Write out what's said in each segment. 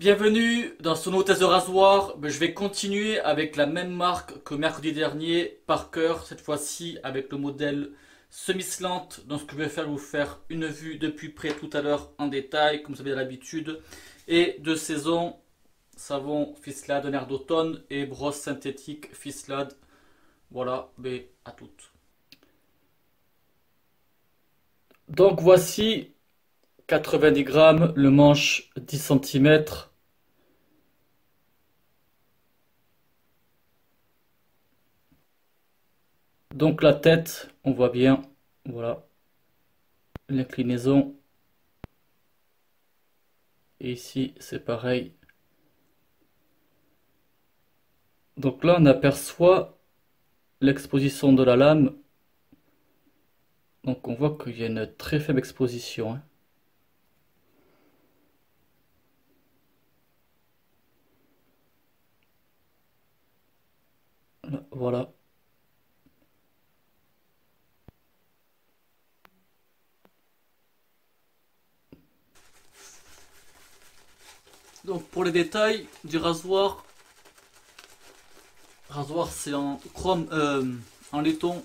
Bienvenue dans ce nouveau test de rasoir. Je vais continuer avec la même marque que mercredi dernier, Parker, cette fois-ci avec le modèle semi-slant. Donc ce que je vais faire, je vais vous faire une vue depuis près tout à l'heure en détail, comme vous avez l'habitude. Et de saison, savon Fislade, un air d'automne et brosse synthétique Fislade. Voilà, mais à toutes. Donc voici 90 grammes, le manche 10 cm. Donc la tête, on voit bien, voilà, l'inclinaison. Et ici, c'est pareil. Donc là, on aperçoit l'exposition de la lame. Donc on voit qu'il y a une très faible exposition, hein. Là, voilà. Donc pour les détails du rasoir, c'est en chrome, en laiton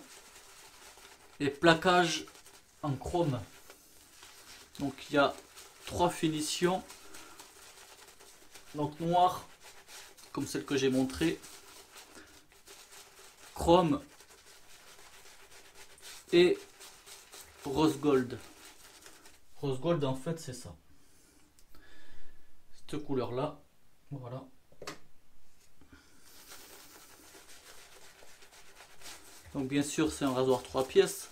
et plaquage en chrome. Donc il y a trois finitions. Donc noir, comme celle que j'ai montrée, chrome et rose gold. Rose gold en fait c'est ça. Cette couleur là, voilà. Donc bien sûr c'est un rasoir 3 pièces.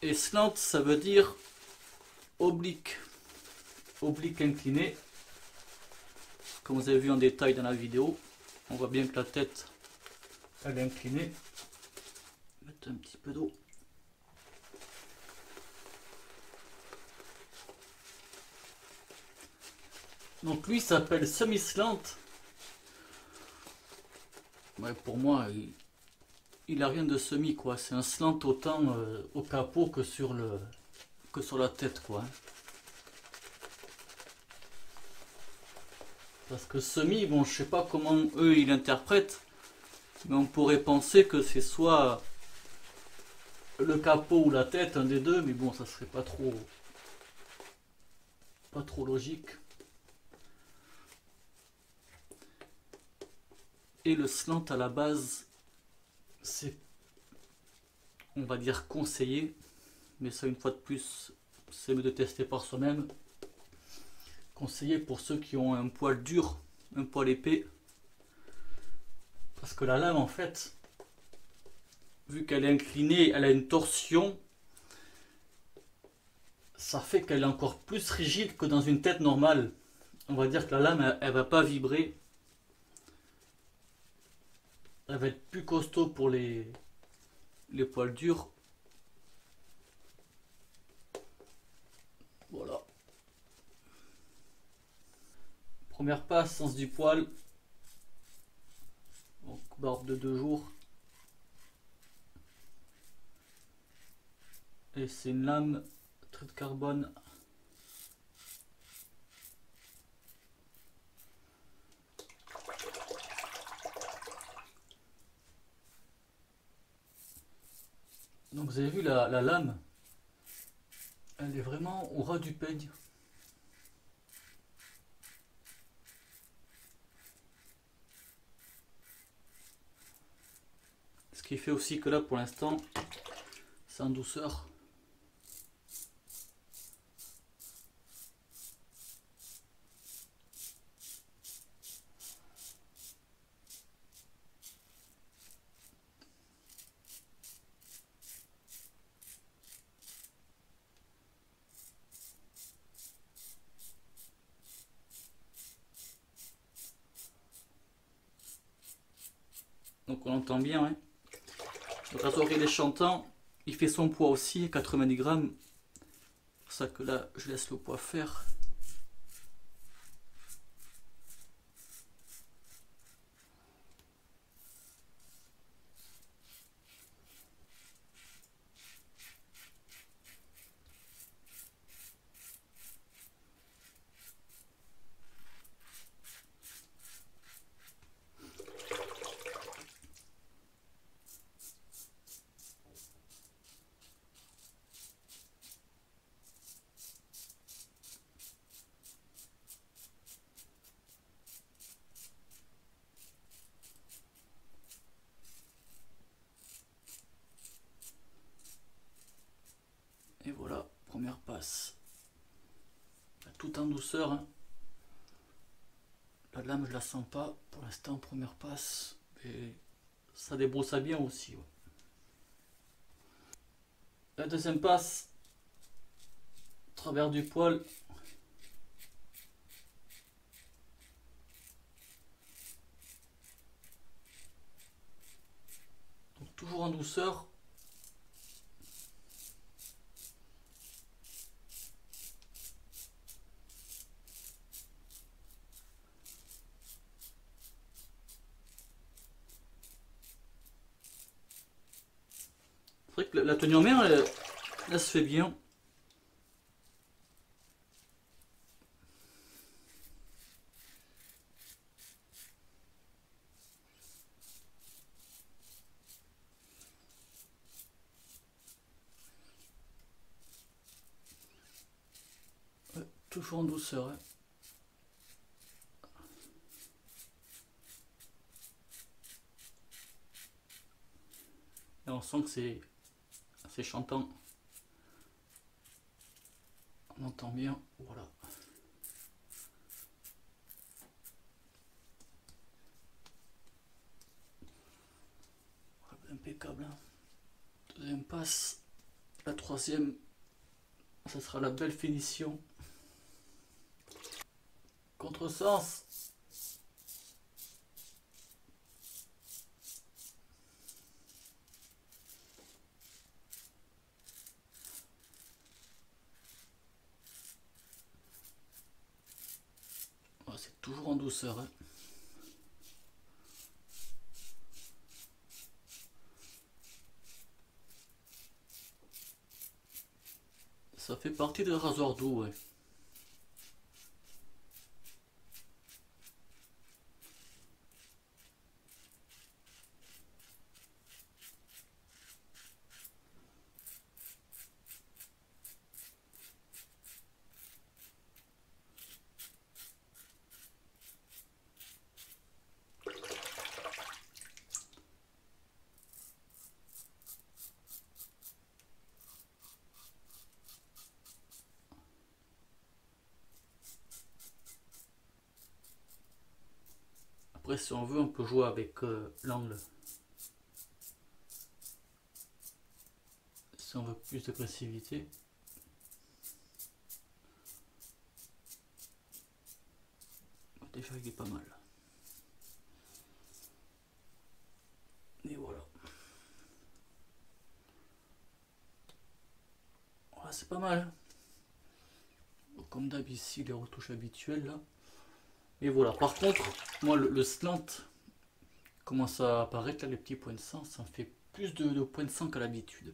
Et slant ça veut dire oblique. Oblique incliné. Comme vous avez vu en détail dans la vidéo, on voit bien que la tête elle est inclinée. Mettre un petit peu d'eau. Donc lui s'appelle semi-slant. Ouais, pour moi, il a rien de semi quoi. C'est un slant autant au capot que sur la tête quoi. Parce que semi, bon, je sais pas comment eux ils l'interprètent, mais on pourrait penser que c'est soit le capot ou la tête, un des deux, mais bon, ça serait pas trop logique. Et le slant à la base, c'est, on va dire, conseillé, mais ça une fois de plus, c'est mieux de tester par soi-même. Conseillé pour ceux qui ont un poil dur, un poil épais, parce que la lame en fait, vu qu'elle est inclinée, elle a une torsion, ça fait qu'elle est encore plus rigide que dans une tête normale. On va dire que la lame, elle va pas vibrer. Elle va être plus costaud pour les poils durs. Voilà. Première passe, sens du poil. Donc, barbe de 2 jours. Et c'est une lame trait de carbone. Donc vous avez vu la lame, elle est vraiment au ras du peigne. Ce qui fait aussi que là pour l'instant, c'est en douceur. Donc on entend bien, hein. Le rasoir il est chantant, il fait son poids aussi, 90 grammes. C'est pour ça que là je laisse le poids faire. tout en douceur, hein. La lame, je la sens pas pour l'instant, première passe. Et ça débrousse bien aussi. Ouais. La deuxième passe, travers du poil. Donc, toujours en douceur. C'est vrai que la tenue en main, elle se fait bien. Ouais, toujours en douceur. Hein. Et on sent que c'est chantant. On entend bien. Voilà. Impeccable. Hein. Deuxième passe. La troisième, ça sera la belle finition. Contresens. Oh, c'est toujours en douceur. Hein. Ça fait partie des rasoirs doux. Ouais. Après, si on veut, on peut jouer avec l'angle. Si on veut plus d'agressivité. Déjà, il est pas mal. Et voilà. Ouais, c'est pas mal. Comme d'hab ici, les retouches habituelles là. Et voilà. Par contre, moi, le slant commence à apparaître là, les petits points de sang. Ça me fait plus de points de sang qu'à l'habitude.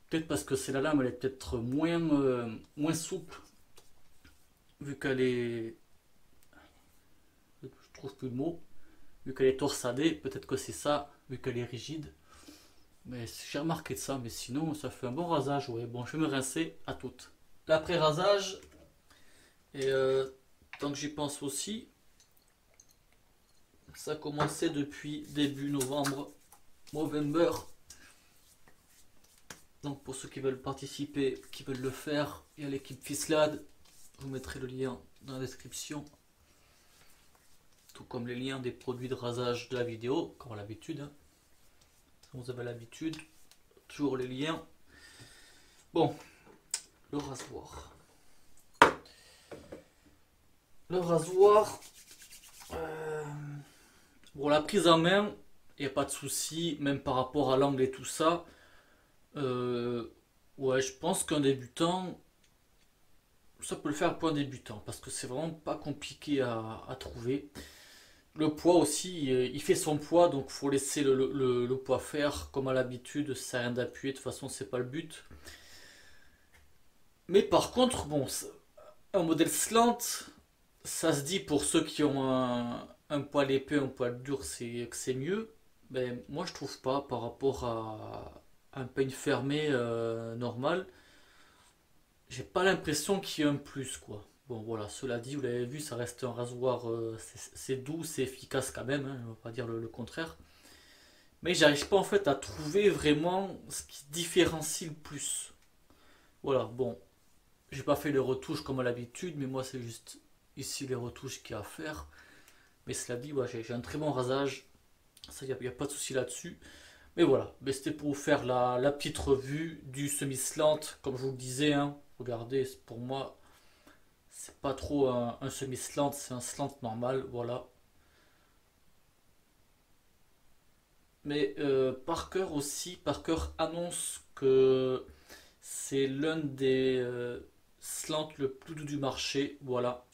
Peut-être parce que c'est la lame, elle est peut-être moins souple. Vu qu'elle est. Je trouve plus le mot. Vu qu'elle est torsadée, peut-être que c'est ça, vu qu'elle est rigide. Mais j'ai remarqué de ça, mais sinon ça fait un bon rasage. Ouais, bon, je vais me rincer à toutes. L'après-rasage, et tant que j'y pense aussi, ça a commencé depuis début novembre, Movember. Donc pour ceux qui veulent participer, qui veulent le faire, il y a l'équipe Fislad. Je vous mettrai le lien dans la description. Tout comme les liens des produits de rasage de la vidéo, comme l'habitude. Hein. Vous avez l'habitude, toujours les liens. Bon, le rasoir. Le rasoir. Bon, la prise en main, il n'y a pas de souci, même par rapport à l'angle et tout ça. Ouais, je pense qu'un débutant, ça peut le faire pour un débutant, parce que c'est vraiment pas compliqué à trouver. Le poids aussi, il fait son poids, donc faut laisser le poids faire comme à l'habitude, ça sert à rien d'appuyer, de toute façon c'est pas le but. Mais par contre, bon, un modèle slant, ça se dit pour ceux qui ont un poil épais, un poil dur, c'est que c'est mieux. Mais moi je trouve pas par rapport à un peigne fermé normal. J'ai pas l'impression qu'il y ait un plus quoi. Bon voilà, cela dit, vous l'avez vu, ça reste un rasoir, c'est doux, c'est efficace quand même, hein, on va pas dire le contraire. Mais j'arrive pas en fait à trouver vraiment ce qui différencie le plus. Voilà, bon, J'ai pas fait les retouches comme à l'habitude, mais moi c'est juste ici les retouches qu'il y a à faire. Mais cela dit, ouais, j'ai un très bon rasage, ça y a pas de souci là-dessus. Mais voilà, mais c'était pour vous faire la petite revue du semi-slant, comme je vous le disais, hein. Regardez, pour moi, c'est pas trop un semi-slant, c'est un slant normal, voilà. Mais Parker aussi, Parker annonce que c'est l'un des slants le plus doux du marché, voilà.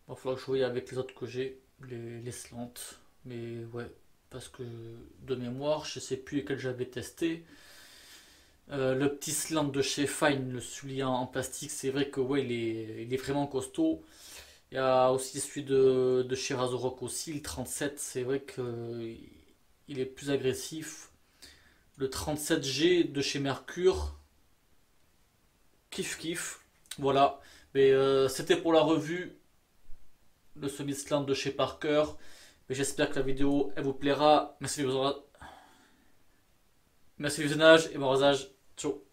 Il va falloir que je voie avec les autres que j'ai, les slants. Mais ouais, parce que de mémoire, je sais plus lesquels j'avais testé. Le petit slant de chez Fine, le soulier en plastique, c'est vrai que ouais, il est vraiment costaud. Il y a aussi celui de chez Razorrock aussi, le 37, c'est vrai que il est plus agressif. Le 37G de chez Mercure, kiff kiff. Voilà. Mais c'était pour la revue, le semi-slant de chez Parker. Mais j'espère que la vidéo elle vous plaira. Merci du visionnage et bon rasage. Ciao.